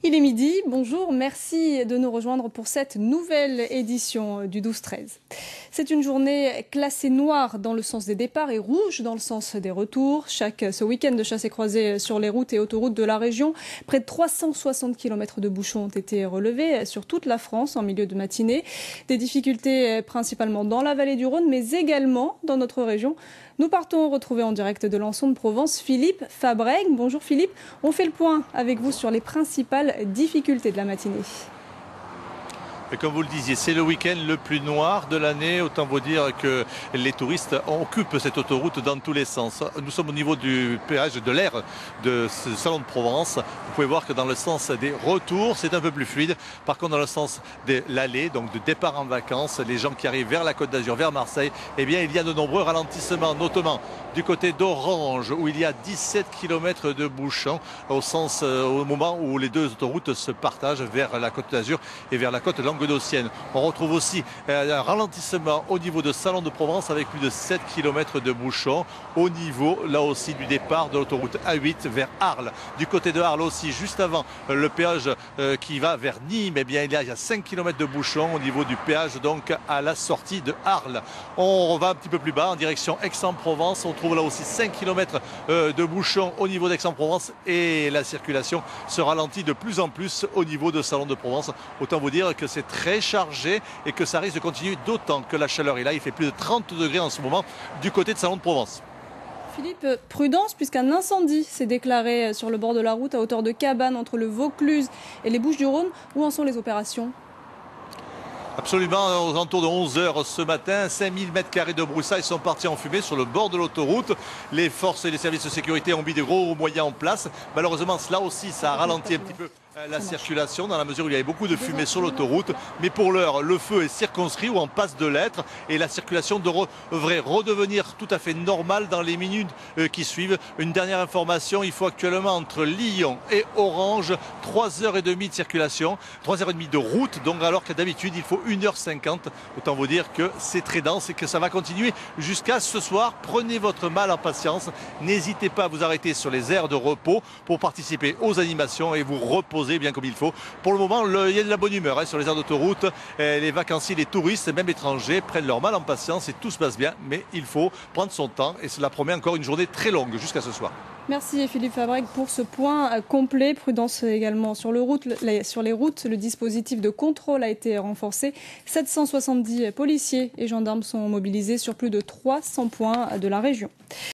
Il est midi, bonjour, merci de nous rejoindre pour cette nouvelle édition du 12-13. C'est une journée classée noire dans le sens des départs et rouge dans le sens des retours. Ce week-end de chassés-croisés sur les routes et autoroutes de la région, près de 360 km de bouchons ont été relevés sur toute la France en milieu de matinée. Des difficultés principalement dans la vallée du Rhône, mais également dans notre région. Nous partons retrouver en direct de Lançon de Provence Philippe Fabrègue. Bonjour Philippe, on fait le point avec vous sur les principales difficultés de la matinée. Et comme vous le disiez, c'est le week-end le plus noir de l'année. Autant vous dire que les touristes occupent cette autoroute dans tous les sens. Nous sommes au niveau du péage de l'aire de ce Salon de Provence. Vous pouvez voir que dans le sens des retours, c'est un peu plus fluide. Par contre, dans le sens de l'aller, donc de départ en vacances, les gens qui arrivent vers la Côte d'Azur, vers Marseille, eh bien, il y a de nombreux ralentissements, notamment du côté d'Orange, où il y a 17 km de bouchons au moment où les deux autoroutes se partagent vers la Côte d'Azur et vers la côte languedocienne. On retrouve aussi un ralentissement au niveau de Salon de Provence avec plus de 7 km de bouchons au niveau, là aussi, du départ de l'autoroute A8 vers Arles. Du côté de Arles aussi, juste avant le péage qui va vers Nîmes, eh bien, il y a 5 km de bouchons au niveau du péage, donc à la sortie de Arles. On va un petit peu plus bas en direction Aix-en-Provence. On trouve là aussi 5 km de bouchons au niveau d'Aix-en-Provence et la circulation se ralentit de plus en plus au niveau de Salon de Provence. Autant vous dire que c'est très chargé et que ça risque de continuer, d'autant que la chaleur est là. Il fait plus de 30 degrés en ce moment du côté de Salon de Provence. Philippe, prudence puisqu'un incendie s'est déclaré sur le bord de la route à hauteur de Cabannes entre le Vaucluse et les Bouches-du-Rhône. Où en sont les opérations ? Absolument, aux alentours de 11 h ce matin, 5000 m² de broussailles sont partis en fumée sur le bord de l'autoroute. Les forces et les services de sécurité ont mis des gros moyens en place. Malheureusement, cela aussi, ça a ralenti un petit peu la circulation dans la mesure où il y avait beaucoup de fumée sur l'autoroute. Mais pour l'heure, le feu est circonscrit ou en passe de l'être et la circulation devrait redevenir tout à fait normale dans les minutes qui suivent. Une dernière information, il faut actuellement entre Lyon et Orange 3h30 de circulation, 3h30 de route, donc alors que d'habitude il faut 1h50. Autant vous dire que c'est très dense et que ça va continuer jusqu'à ce soir. Prenez votre mal en patience, n'hésitez pas à vous arrêter sur les aires de repos pour participer aux animations et vous reposer bien comme il faut. Pour le moment, il y a de la bonne humeur sur les aires d'autoroute. Les vacanciers, les touristes, même étrangers, prennent leur mal en patience et tout se passe bien. Mais il faut prendre son temps et cela promet encore une journée très longue jusqu'à ce soir. Merci Philippe Fabrègue pour ce point complet. Prudence également sur les routes. Le dispositif de contrôle a été renforcé. 770 policiers et gendarmes sont mobilisés sur plus de 300 points de la région.